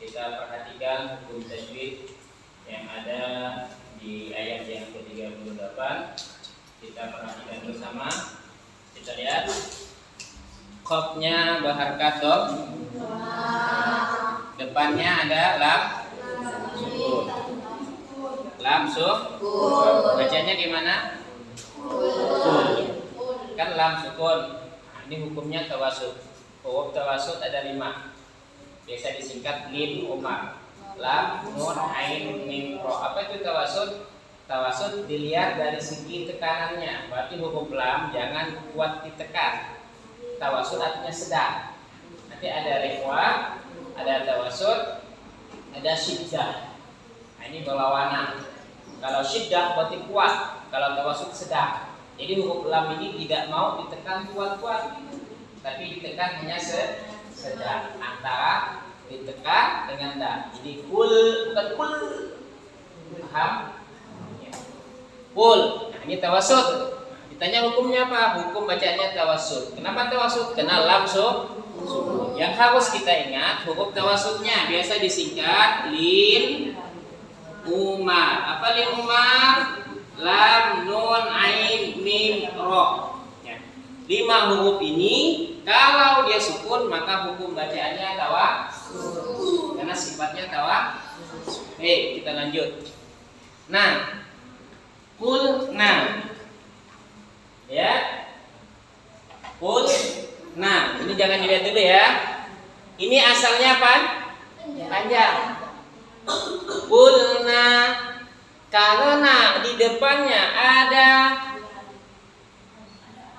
kita perhatikan hukum tajwid yang ada di ayat yang ke-38. Kita perhatikan bersama. Kita lihat qafnya berharkat dom, depannya ada lam sukun. Lam sukun. Bacanya gimana? Kul. Kan lam sukun. Nah, ini hukumnya tawasud. Huruf tawasud ada 5. Biasa disingkat lim umar. Lam, nun, ain, mim, ro. Apa itu tawasud? Tawasud dilihat dari segi tekanannya. Berarti huruf lam jangan kuat ditekan. Tawasud artinya sedang. Nanti ada rekhwa, ada tawasud, ada syiddah. Nah, ini berlawanan. Kalau syiddah berarti kuat, kalau tawasud sedang. Jadi huruf lam ini tidak mau ditekan kuat-kuat, tapi ditekan hanya sedang, antara ditekan dengan dah. Jadi kul bukan kul. Paham? Kul. Nah, ini tawasud. Ditanya hukumnya apa? Hukum bacaannya tawasud. Kenapa tawasud? Karena lam sukun. Yang harus kita ingat huruf tawasudnya biasa disingkat lim umar. Apa lim umar? Lam, nun, ain, mim, ro. Ya. 5 huruf ini kalau dia sukun maka hukum bacaannya tawasud. Karena sifatnya tawasud. Kita lanjut. Nah, kul nah. Ya. Kul nah, ini jangan dilihat dulu ya. Ini asalnya apa? Panjang. Kulna, karena di depannya ada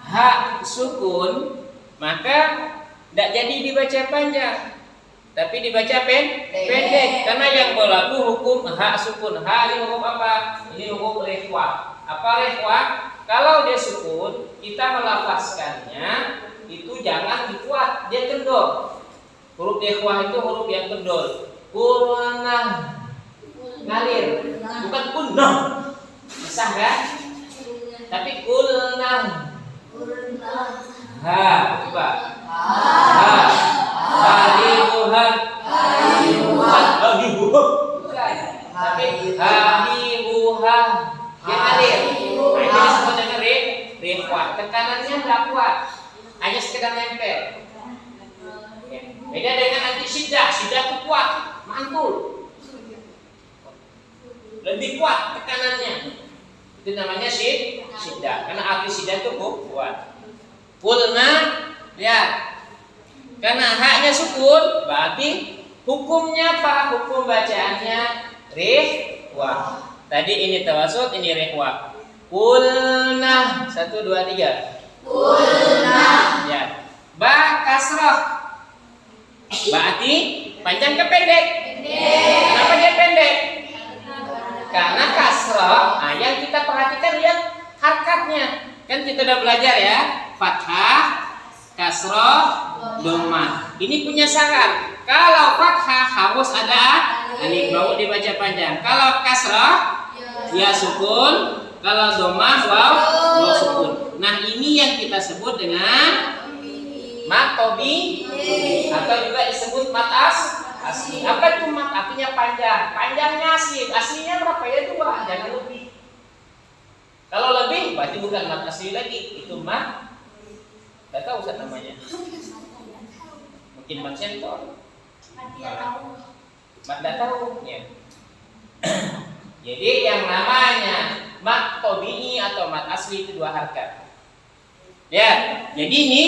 hak sukun, maka tidak jadi dibaca panjang, tapi dibaca pendek. Karena yang berlaku hukum hak sukun. Hak ini hukum apa? Ini hukum rekhwa. Apa rekhwa? Kalau dia sukun, kita melafazkannya itu jangan dikuat, dia kendor. Huruf rekhwa itu huruf yang kendor. Kulna, ngalir, bukan kunnah. Bisa kan? Tapi kulna. Ha, coba. Ha. Halimuha. Halimuha. Tapi halimuha. Dia ngalir. Nah, ini disebut dengan rekhwa. Tekanannya tidak kuat, hanya sekedar nempel. Beda dengan nanti syiddah. Syiddah itu kuat, mantul, lebih kuat tekanannya. Itu namanya syiddah. Karena arti syiddah itu kuat. Kulna, lihat. Karena haknya sukun, berarti hukumnya apa? Hukum bacaannya rekhwa. Tadi ini tawasud, ini rekhwa. Kulna, 1, 2, 3. Kulna. Ya. Ba kasrah. Berarti panjang ke pendek? Pendek. Kenapa dia pendek? Karena kasrah. Nah, yang kita perhatikan lihat harkatnya. Kan kita udah belajar ya, fathah, kasrah, dhammah. Ini punya syarat. Kalau fathah harus ada alif, baru dibaca panjang. Kalau kasrah ya sukun, kalau dhammah waw sukun. Nah, ini yang kita sebut dengan mat tobi atau juga disebut mat asli. Apa itu mat? Artinya panjang. Panjangnya asli. Aslinya berapa ya? 2, jangan lebih. Kalau lebih berarti bukan mat asli lagi, itu mat. Tidak tahu Ustaz namanya. Mungkin mat sentor. Mat tidak tahu. Ya. Jadi yang namanya mat tobi'i atau mat asli itu 2 harkat. Ya, jadi ini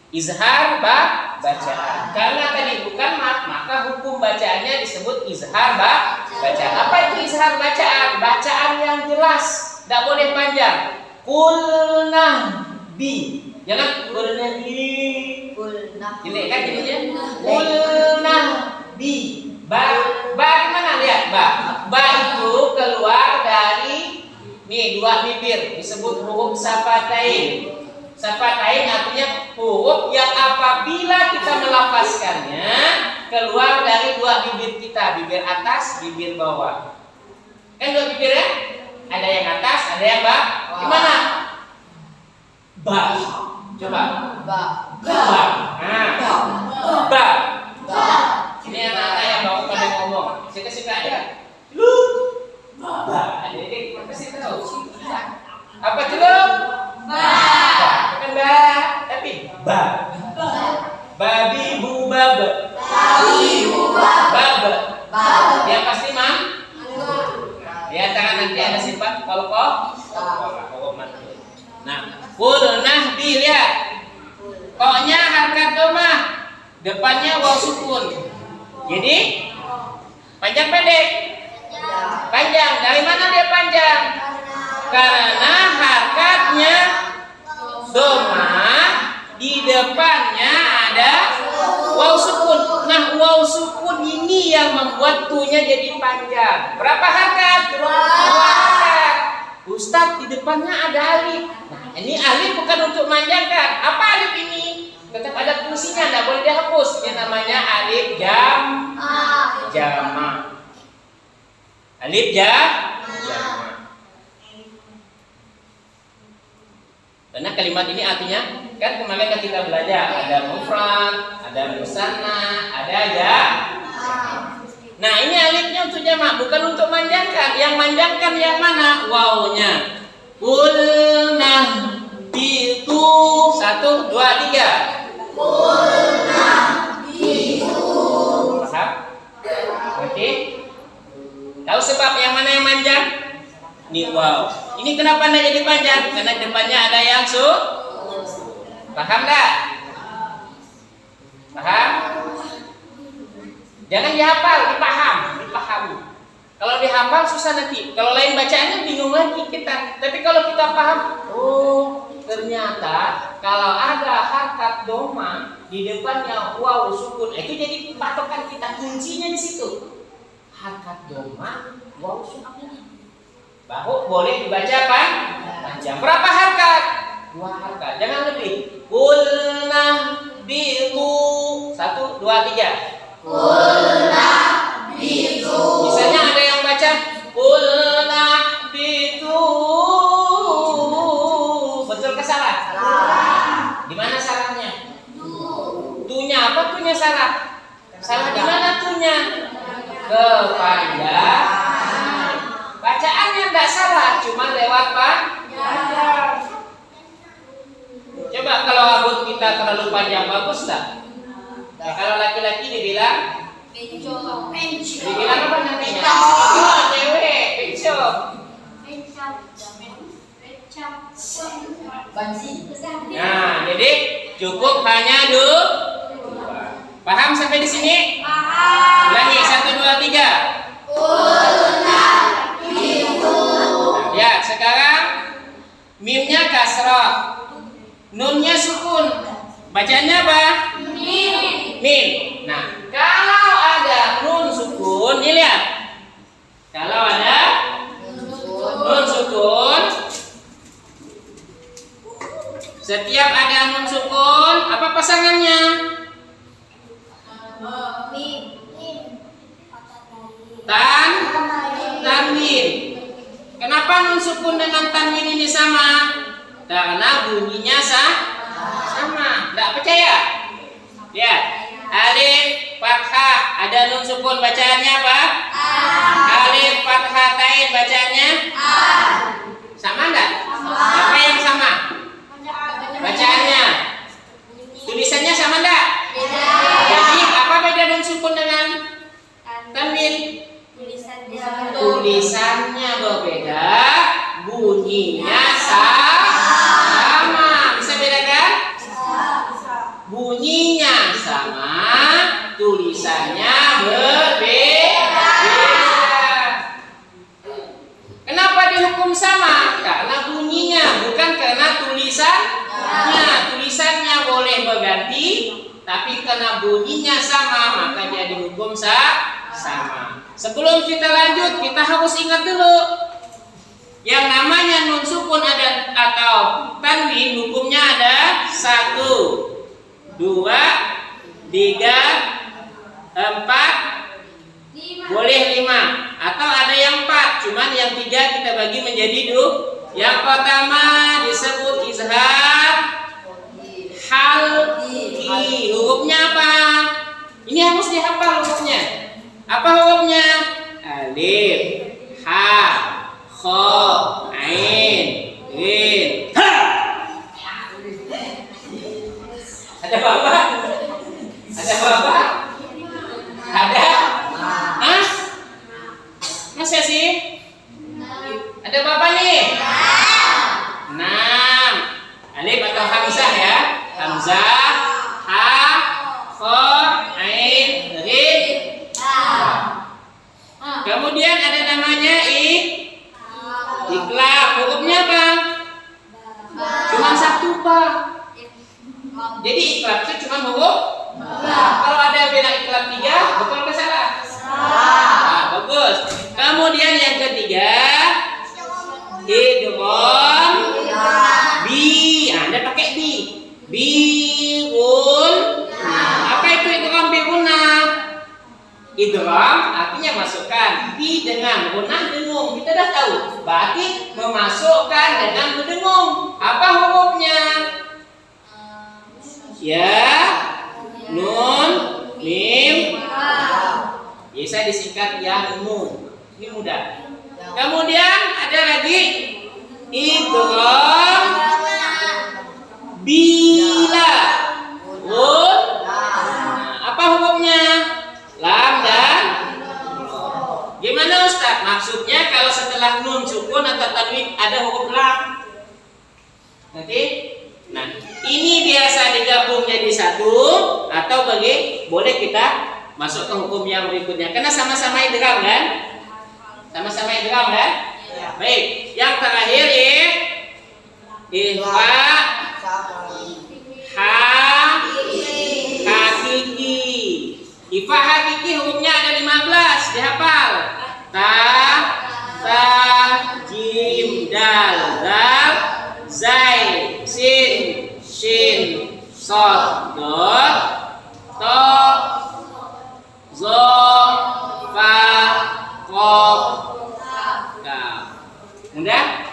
izhar bacaan. Karena tadi bukan mat, maka hukum bacaannya disebut izhar bacaan. Apa itu izhar bacaan? Bacaan yang jelas, tidak boleh panjang. Kulna bi. Jangan kulna bi. Jelek kan jadinya? Kulna bi. Ba gimana lihat ba? Ba itu keluar dari nih 2 bibir, disebut huruf safatain. Safatain artinya huruf yang apabila kita melafazkannya keluar dari 2 bibir kita, bibir atas, bibir bawah. Kan 2 bibir ya? Ada yang atas, ada yang bawah. Gimana? Ba. Coba. Ba. Ba. Nah. Ba. Ini anak-anak yang baru Bab. Yang pasti mam. Di antara nanti ada sifat qalqah. Nah, qulnah lihat. Koknya harkat domah, depannya waw sukun. Jadi panjang pendek? Panjang. Dari mana dia panjang? Karena harkatnya domah, di depannya ada waw sukun. Nah, waw sukun ini yang membuat tunya jadi panjang. Berapa harkat? 2 harkat. Ustadz, di depannya ada alif. Nah, ini alif bukan untuk manjangkan. Apa alif ini? Tetap ada fungsinya, tidak boleh dihapus. Ini namanya alif jama. Alif jama. Karena kalimat ini artinya, kan kemarin kan kita belajar ada mufrad, ada musanna, ada Nah, ini alifnya untuk jamak, bukan untuk manjangkan. Yang manjangkan yang mana? Wawnya. Qulnah itu 1, 2, 3. Qulnah itu. Paham? Oke. Tahu sebab yang mana yang manjang? Ini waw. Ini kenapa anda jadi panjang? Karena depannya ada yang Paham tak? Paham? Jangan dihafal, dipahami. Kalau dihafal susah nanti. Kalau lain bacaannya bingung lagi kita. Tapi kalau kita paham, oh ternyata kalau ada harkat doma di depannya waw sukun, itu jadi patokan kita, kuncinya di situ. Harkat doma, waw sukun. Bahu boleh dibaca panjang. Berapa harkat? 2 harkat. Jangan lebih. Qulnah bitu 1, 2, 3. Qulnah bitu. Misalnya ada yang baca qulnah bitu. Betul ke salah? Di mana salahnya? Tunya apa tunya salah? Salah di mana tunya? Kepanjangan. Bacaannya tidak salah, cuma lewat panjang. Coba kalau rambut kita terlalu panjang, bagus tak? Nah, kalau laki-laki dibilang dibilang apa nantinya? Oh, cewek, pencok. Nah, jadi cukup hanya 2. Paham sampai di sini? Paham. Ulangi 1, 2, 3. Ya, sekarang mimnya kasrah, nunnya sukun. Bacanya apa? Mim. Nah, kalau ada nun sukun, ini lihat. Kalau ada nun sukun, setiap ada nun sukun, apa pasangannya? Tanwin. Kenapa nun sukun dengan tanwin ini sama? Karena bunyinya sama. Tidak percaya? Lihat. Alif fathah ada nun sukun, bacaannya apa? Alif fathah tain, bacaannya sama enggak? Apa yang sama? Bacaannya. Tulisannya sama enggak? Jadi apa beda nun sukun dengan tanwin? Tulisannya berbeda, bunyinya sama. Bisa bedakan? Bunyinya sama, tulisannya berbeda. Kenapa dihukum sama? Karena bunyinya, bukan karena tulisannya. Tulisannya boleh berganti, tapi karena bunyinya sama, maka dia dihukum sama. Sebelum kita lanjut, kita harus ingat dulu yang namanya nun sukun ada atau tanwin, hukumnya ada 1, 2, 3, 4, boleh 5, atau ada yang 4, cuman yang 3 kita bagi menjadi 2. Yang pertama disebut izhar halqi. Hurufnya apa? Ini harus dihafal hurufnya. Apa hurufnya? Alif, ha, kha, ain, ghin, ha. Ada bapak? Ada bapak? Idgham artinya masukkan. Bi dengan gunah dengung. Kita dah tahu. Berarti memasukkan dengan berdengung. Apa hurufnya? Ya, nun, mim. Bisa disingkat ya nun. Ini mudah. Kemudian ada lagi idgham bila. Apa hurufnya? Lam dan gimana Ustaz? Maksudnya kalau setelah nun sukun atau tanwin ada huruf lam. Nanti, nah ini biasa digabung jadi satu atau boleh kita masuk ke hukum yang berikutnya. Karena sama-sama idgham kan? Sama-sama idgham kan? Ya. Baik, yang terakhir ikhfa hakiki. Ikhfa hakiki hurufnya ada 15, dihafal. Ta, jim, dal, zal, zai, sin, shin, sod, dot, to, zo, fa, qaf, kaf. Mudah?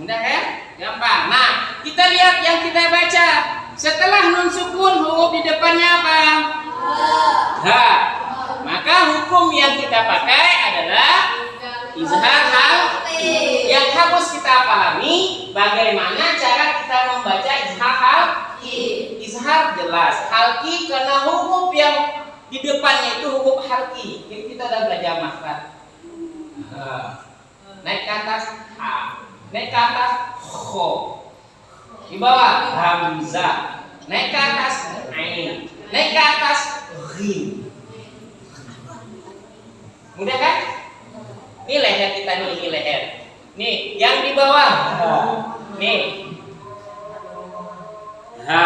Mudah kan? Gampang. Nah, kita lihat yang kita baca. Setelah nun sukun huruf di depannya apa? Ha. Maka hukum yang kita pakai adalah izhar halqi. Yang harus kita pahami bagaimana cara kita membaca izhar halqi. Izhar jelas, halqi karena huruf yang di depannya itu huruf halqi. Jadi kita udah belajar makhraj. Naik ke atas ha, naik ke atas kho. Di bawah hamzah, naik ke atas ain, naik ke atas ghin. Mudah kan? Ini leher kita nih, ini leher. Nih, yang di bawah. Nih. Ha.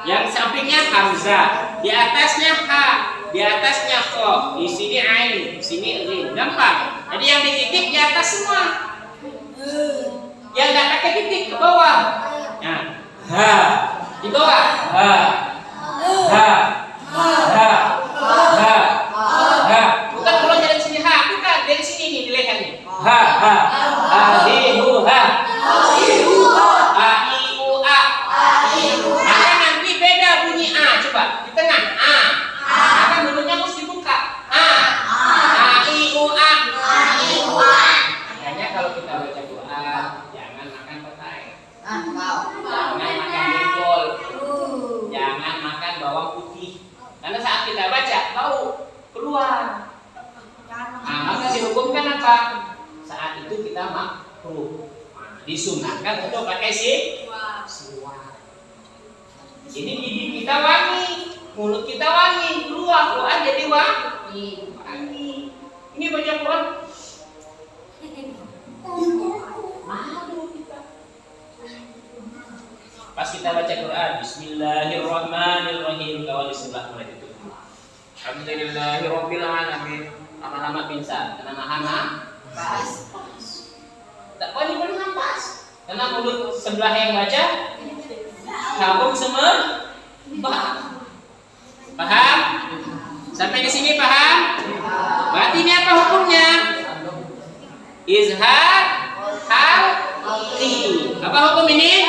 Yang sampingnya hamzah, di atasnya ha, di atasnya kho, di sini ain, di sini ghin. Gampang. Jadi yang di titik di atas semua. Yang enggak pakai titik ke bawah. Nah, ha. Di bawah. Ha. Ha. Ha. Ha. Ha. Bukan keluar dari sini ha, bukan dari sini nih di lehernya. Ha ha. Ahihu ha. Ahihu ha. Aiu a. Maka nanti beda bunyi a, coba di tengah a. Maka mulutnya mesti buka. A. Aiu a. Aiu a. Makanya kalau kita baca Quran jangan makan petai. Jangan makan jengkol. Jangan makan bawang putih. Karena saat kita baca bau keluar. Nah, maka dihukumkan apa? Saat itu kita makruh. Disunahkan untuk pakai siwak. Jadi gigi kita wangi, mulut kita wangi, keluar Quran jadi wangi. Ini baca Quran. Malu kita. Pas kita baca Quran, Bismillahirrahmanirrahim, kawal di sebelah mulai itu. Alhamdulillahirabbil alamin. Lama-lama pingsan karena nahan nafas. Tak boleh bernafas karena mulut sebelah yang baca kabung semua. Paham? Sampai di sini paham? Berarti ini apa hukumnya? Izhar halqi. Apa hukum ini?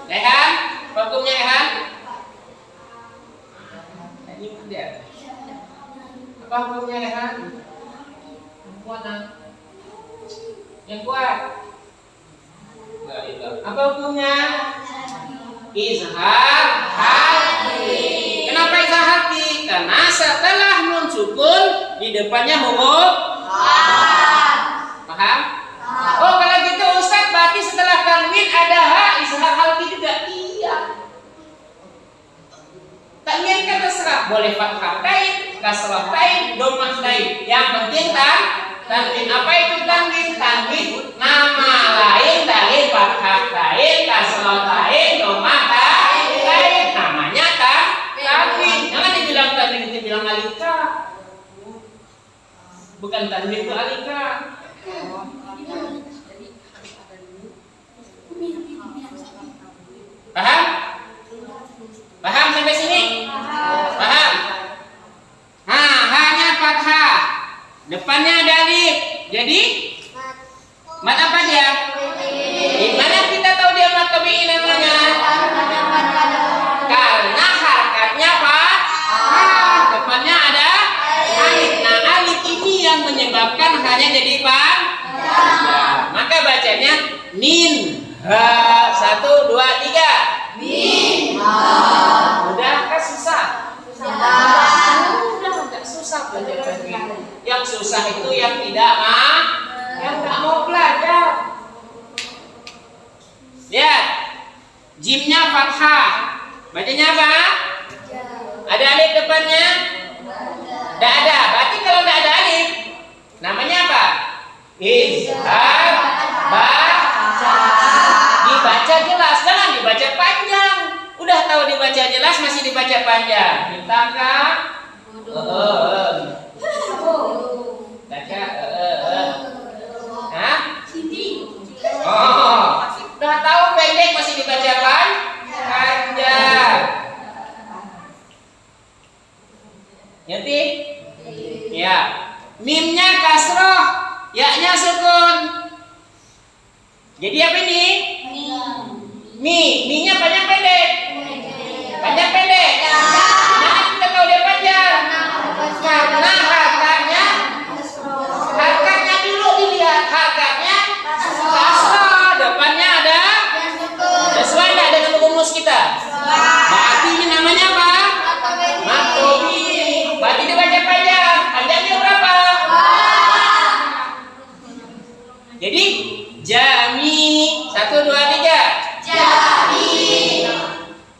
Rehan? Hukumnya Rehan? Ini dia. Apa hukumnya Rehan? Yang kuat. Apa hukumnya? Izhar halqi. Kenapa izhar halqi? Karena setelah nun sukun di depannya huruf ha. Paham? Oh, kalau gitu Ustaz, berarti setelah tanwin ada ha, izhar halqi juga. Iya. Tanwin kan terserah, boleh fathah tain, kasrah tain, dhammah tain. Yang penting tanwin. Apa itu tanwin? Tanwin nama lain dari fathah tain, kasrah tain, dhammah tain. Namanya tanwin. Jangan dibilang tanwin, dibilang alika. Bukan tanwin itu alika. Paham? Paham sampai sini? Paham? Nah, Jadi mat apa dia? Gimana kita tahu dia mat tabi'i namanya? Karena harokatnya apa? Depannya ada alif. Nah, alif ini yang menyebabkan hanya jadi panjang. Maka bacanya min ha. 1, 2, 3. Min. Udah kan susah? Udah enggak susah belajar tajwid. Yang susah itu yang yang enggak mau belajar. Lihat. Jimnya fathah. Bacanya apa? Ada alif depannya? Enggak ada. Berarti kalau enggak ada alif, namanya apa? Izhar baca. Dibaca jelas, jangan dibaca panjang. Udah tahu dibaca jelas masih dibaca panjang. Kita kan baca hah? Oh, udah tahu pendek masih dibaca panjang. Ngerti? Ya. Mimnya kasroh, ya-nya sukun. Jadi apa ini? Mi-nya panjang pendek. Panjang pendek. Nah, kita tahu dia panjang. Karena harokatnya dulu dilihat. Harokatnya kasroh, depannya ada. Sesuai enggak dengan rumus kita? Berarti ini namanya apa? Mat tabi'i. Berarti dibaca panjang. Panjangnya berapa? Jadi jami 1, 2, 3. Jami.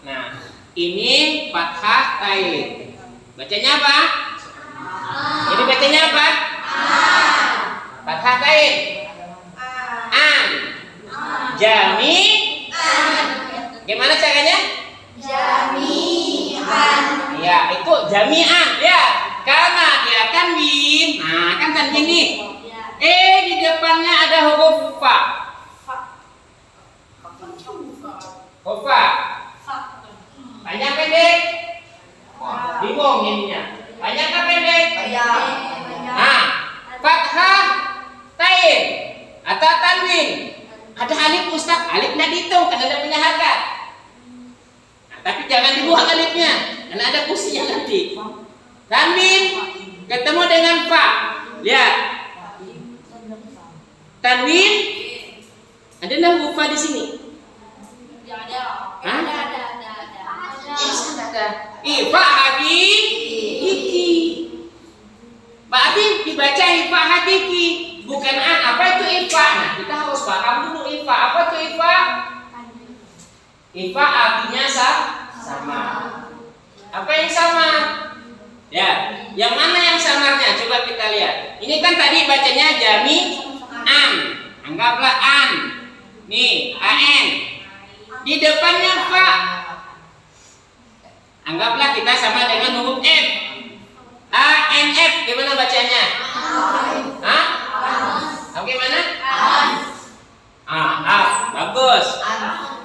Nah, ini fathah tain. Bacanya apa? Ini bacanya apa? Fathah tain. An. Jami. Gimana caranya? Jami'an. Ya, itu jami'an. Ya, karena dia tanwin. Nah, kan tanwin nih. Di depannya ada huruf fa. Huruf fa. Panjang pendek? Bingung ininya. Panjang apa pendek? Nah, fathah tain atau tanwin. Ada alif Ustaz, alifnya dihitung karena ada punya harkat. Nah, tapi jangan dibuang alifnya, karena ada fungsinya nanti. Tanwin ketemu dengan fa. Lihat. Tanwin ada huruf fa di sini. Hah? Ada. Ifa hakiki. Berarti dibaca ifa hakiki, bukan an. Apa itu ifa? Nah, kita harus paham dulu ifa. Apa itu ifa? Ifa artinya sama. Apa yang sama? Ya, yang mana yang samarnya? Coba kita lihat. Ini kan tadi bacanya jami an. Anggaplah an. Nih, an. Di depannya fa. Anggaplah kita sama dengan huruf F. ANF gimana bacanya? Hah? Bagaimana? Bagus.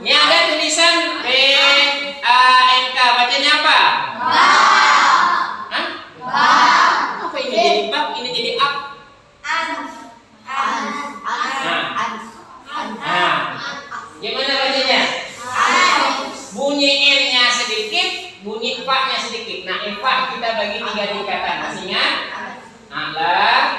Ini ada tulisan BANK, bacanya apa? Hah? Apa ini jadi bab? Ini jadi ab. Gimana bacanya? Bunyi N-nya sedikit, bunyi fa-nya sedikit. Nah, fa kita bagi 3 tingkatan. Masih ingat? Ala,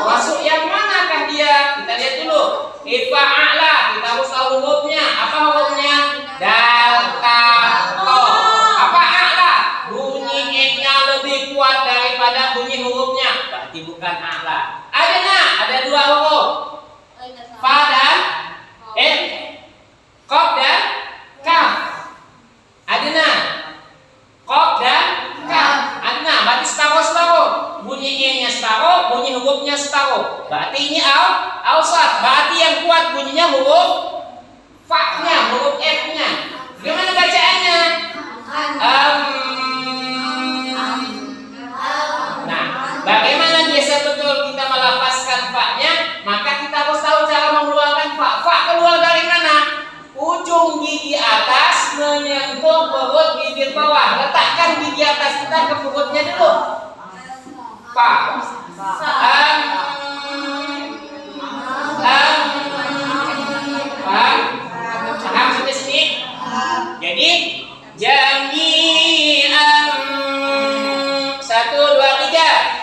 masuk yang manakah dia? Kita lihat dulu. Ifa a'la, kita harus tahu hurufnya. Apa hurufnya? Dal, ta, to. Apa a'la? Bunyi N-nya lebih kuat daripada bunyi hurufnya. Berarti bukan a'la. Ada 2 huruf. Fa dan Qaf dan kaf. Adna. Qaf dan kaf. Adna, berarti separuh. Bunyi N-nya separuh, bunyi hurufnya separuh. Berarti ini awsat. Berarti yang kuat bunyinya huruf fa-nya, huruf F-nya. Gimana bacaannya? Nah, bagaimana biasa betul kita melafazkan fa-nya? Maka kita harus tahu cara mengeluarkan fa. Fa keluar dari mana? Ujung gigi atas menyentuh perut bibir bawah. Letakkan gigi atas kita ke perutnya dulu. Fa. Am. Am. Paham? Paham sampai sini? Jadi jami'an. 1, 2, 3.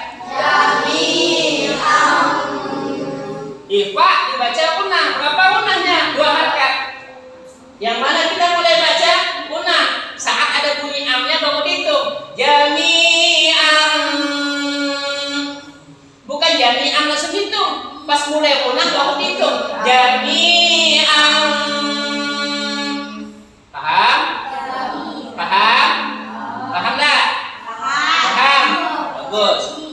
Ifa dibaca punah. Berapa punahnya? 2 harakat. Yang mana kita mulai baca punah? Saat ada bunyi amnya baru dihitung. Jami'an. Bukan jami'an langsung hitung. Pas mulai punah baru dihitung. Jami'an. Paham? Paham? Paham enggak? Paham. Bagus.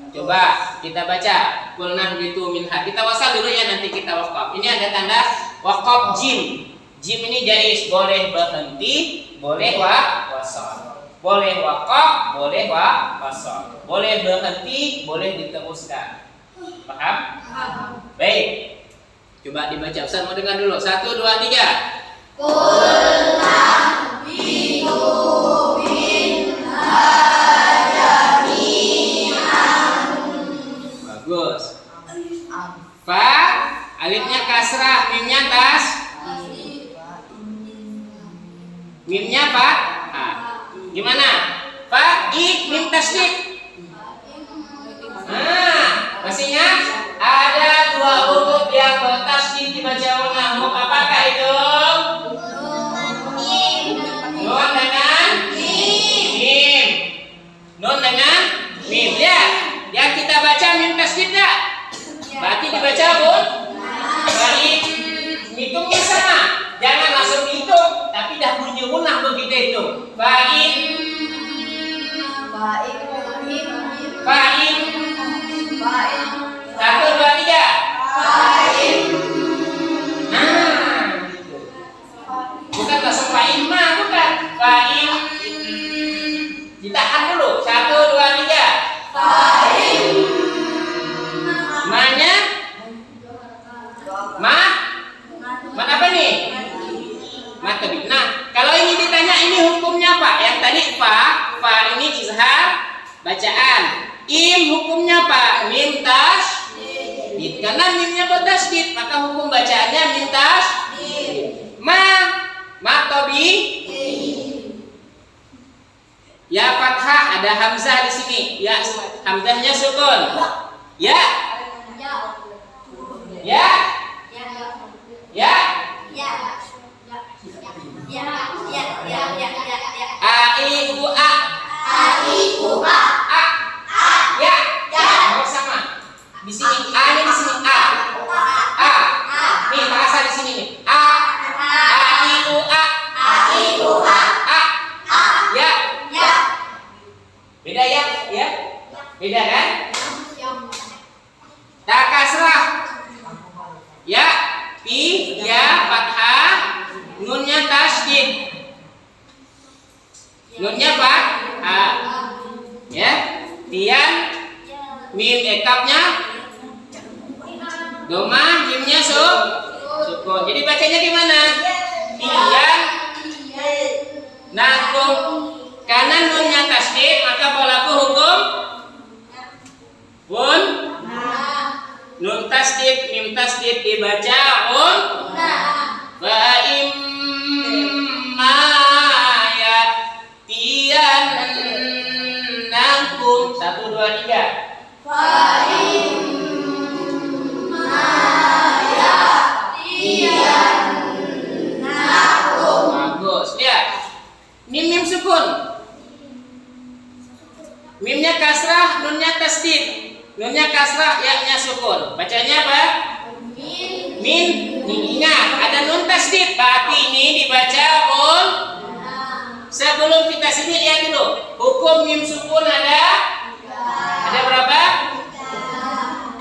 Coba kita baca. Qulna bitu minha. Kita wasal dulu ya, nanti kita waqaf. Ini ada tanda waqaf jim. Jim ini jais, boleh berhenti, boleh wasal. Boleh waqaf, boleh wasal. Boleh berhenti, boleh diteruskan. Paham? Baik. Coba dibaca. Ustaz mau dengar dulu. 1, 2, 3. Qulna bitu minha jami'an. Bagus. Fa, alifnya kasrah, mimnya tas. Mimnya fa. Gimana? Fa, i, mim tasdid. Masih ingat? Ada 2 huruf yang bertasdid dibaca ulang. Huruf apakah itu? Nun dengan mim. Nun dengan mim. Lihat, yang kita baca mim tasdid enggak? Berarti dibaca pun baik. Hitungnya sama. Jangan langsung hitung, tapi dah bunyi unah begitu itu. Baik. Baik. 1, 2, 3. Gitu. Bukan langsung fa'in ma, bukan. Fa'in. Ditahan dulu. 1, 2, 3. Ma-nya? Ma apa nih? Ma tabib. Nah, kalau ini ditanya ini hukumnya apa? Yang tadi fa ini izhar bacaan. Im hukumnya apa? Mim tasdid. Karena mimnya bertasdid, maka hukum bacaannya mim tasdid. Ma tabi. Ya fathah, ada hamzah di sini. Ya, hamzahnya sukun. Ya. Ya. Ya. A I U A. Ya. Harus sama. Di sini A-nya di sini A. Nih bahasa di sini nih. A I U A. Ya. Beda ya? Ya. Beda kan? Tak kasrah. Ya. Pi, ya, fathah, nunnya tasdid. Nunnya fathah. Ya. Tian, mim ekapnya doma, mimnya sukun. Jadi bacanya gimana? Tian, nakum. Karena nunnya tasdid, maka berlaku hukum pun. Nun tasdid, mim tasdid dibaca fa imma yatiyannakum. 1, 2, 3. Fa imma yatiyannakum. Bagus. Lihat. Mim sukun. Mimnya kasrah, nunnya tasdid. Nunnya kasrah, ya-nya sukun. Bacanya apa? Min. Ingat, ada nun tasdid. Berarti ini dibaca pun. Sebelum kita sini lihat dulu. Hukum mim sukun ada berapa?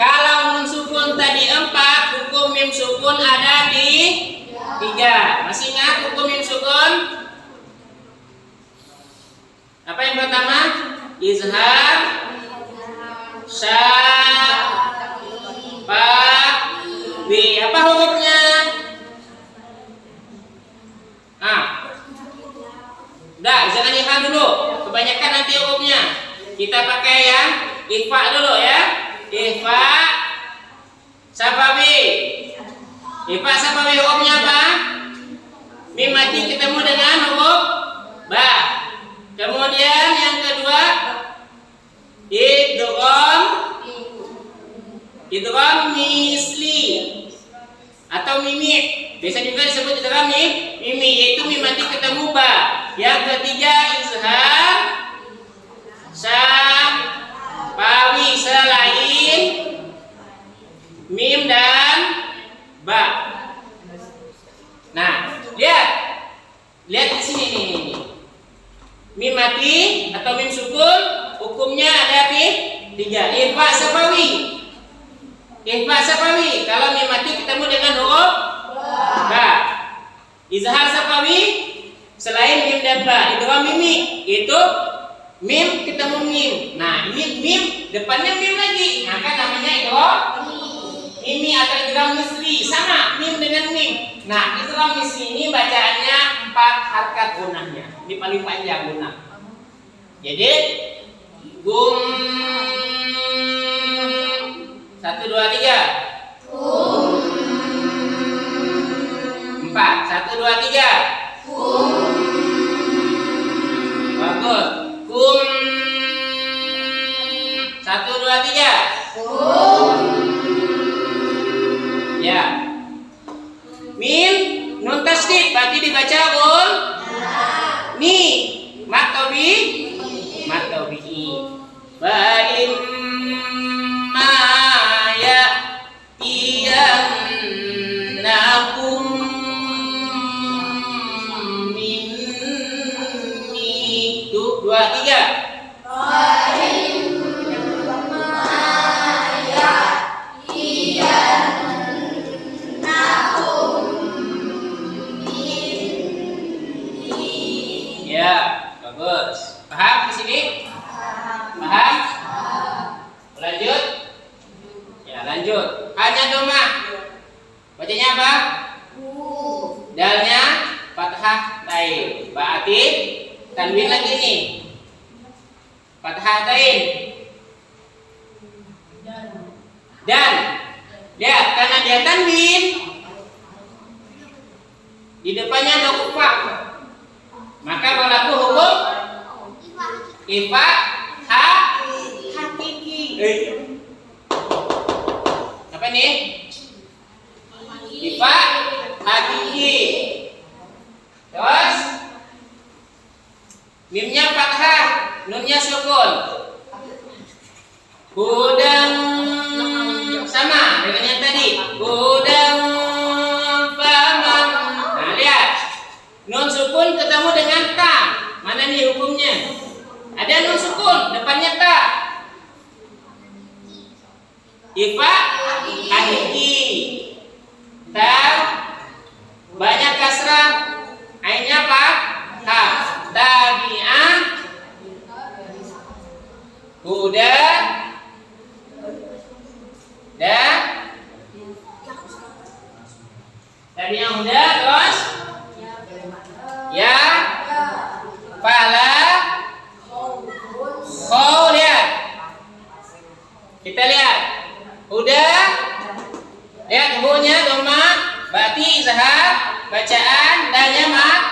Kalau nun sukun tadi 4, hukum mim sukun ada di 3. Masih ingat hukum mim sukun? Apa yang pertama? Izhar, sya, pa, wi. Apa hurufnya? Udah, jangan dihafal dulu. Kebanyakan nanti hurufnya. Kita pakai yang Ikhfa dulu ya. Ikhfa safawi. Ikhfa safawi hukumnya apa? Mim mati ketemu dengan huruf ba. Kemudian yang kedua idgham misli atau mimi. Biasa juga disebut idgham mimi, yaitu mim mati ketemu ba. Yang ketiga izhar safawi selain mim dan ba. Nah, lihat di sini nih. Mim mati atau mim sukun hukumnya ada tiga. Ikhfa safawi kalau mim mati ketemu dengan huruf ba. Izhar safawi selain mim dan ba. Idgham mimi itu mim ketemu mim. Nah, mim depannya mim lagi, maka namanya idgham mimi atau idgham misli, sama mim dengan mim. Nah, idgham misli ini bacaannya 4 harkat gunahnya. Ini paling panjang gunah. Jadi gum 1 2 3. Gum 4 1 2 3. Gum. Bagus. Gum 1 2 3. Gum. Ya. Mim nun tasdid berarti dibaca ul ni matobi wa imma ya iyannakum minni 2 3. Ya, bagus. Paham di sini? Paham? Lanjut? Ya, lanjut. Hanya domah. Bacanya apa? Dalnya fathah tain. Berarti tanwin lagi nih. Fathah tain. Dan lihat karena dia tanwin di depannya ada kufah. Maka berlaku hukum ikhfa hakiki. Apa nih? Ikhfa hakiki. Terus mimnya fathah, nunnya sukun. Hudang sama dengan yang tadi. Hudang faman. Nah, lihat. Nun sukun ketemu dengan ta. Mana nih hukumnya? Ada nun sukun, depannya ta. Ikhfa hakiki. Ta banyak kasrah, ainnya apa? Ha. Tabi'ah huda tabi'ah huda terus ya fala kau lihat. Kita lihat huda, lihat hu-nya dhamma berarti izhar bacaan, danya mat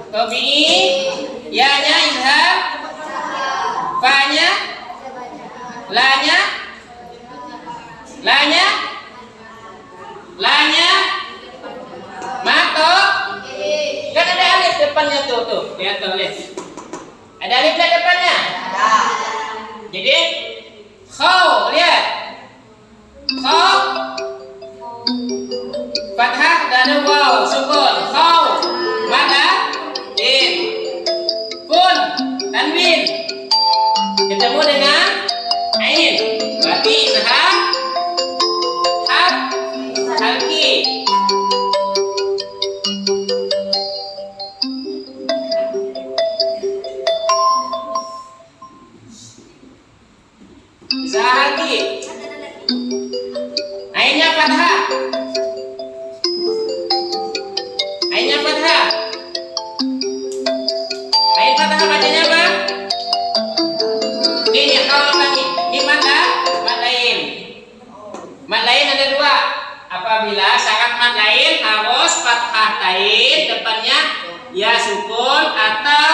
tabi'i, ya-nya izhar, fa-nya, la-nya, mato, kan ada alif depannya tuh, lihat tuh alif. Ada alif di depannya. Jadi khaw, lihat, khaw, fathah dan waw, sukun, khaw, maka pun tanwin ketemu dengan ain berarti izhar hakiki. Izhar hakiki. Ainnya fathah. Ainnya fathah. Ain fathah bacanya apa? D-nya. lain depannya ya sukun atau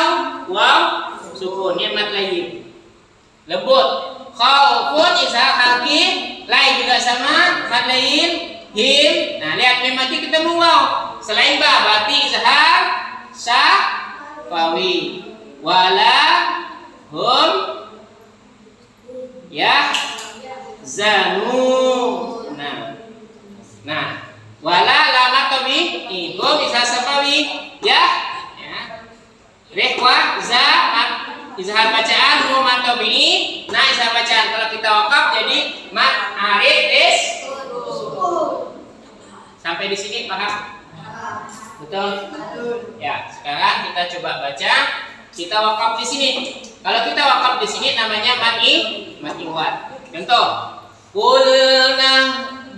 waw sukun, ya mad lain. Lembut. Khaufun izhar kaki, lain juga sama mad lain him. Nah, lihat memang kita waw. Selain ba berarti izhar syafawi. Wala hum ya zanu. Nah, wala lama tabi itu bisa safawi ya. Rekwa za izhar bacaan hum tabi. Nah, izhar bacaan kalau kita wakaf jadi mat arid is. Sampai di sini paham? Betul? Ya, sekarang kita coba baca. Kita wakaf di sini. Kalau kita wakaf di sini namanya mad iwad. Contoh, qulna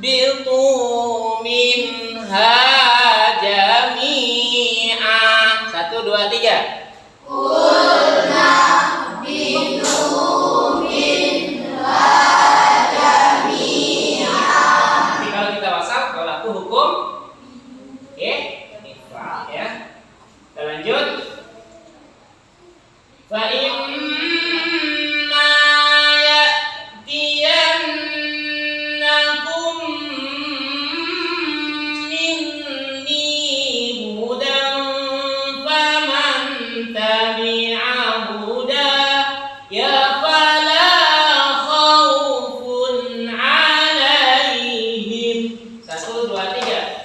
bitu minha jami'a. 1 2 3. Qulna bitu minha jami'a. Jadi kalau kita wasal, kalau aku hukum ikhfa ya. Kita lanjut. Fa imma ya'tiyannakum minni hudan faman tabi'a huda ya fala khaufun 'alaihim. 1 2 3.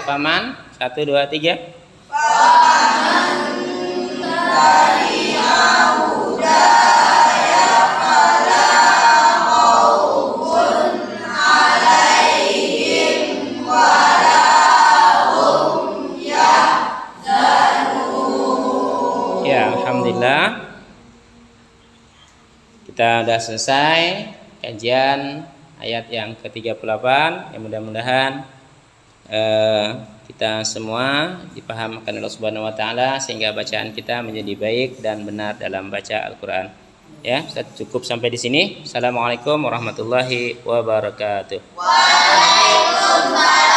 Paman 1 2 3. Ya, alhamdulillah kita sudah selesai kajian ayat yang ke-38. Ya, mudah-mudahan kita semua dipahamkan Allah Subhanahu wa taala sehingga bacaan kita menjadi baik dan benar dalam baca Al-Qur'an. Ya, cukup sampai di sini. Assalamualaikum warahmatullahi wabarakatuh. Waalaikumsalam.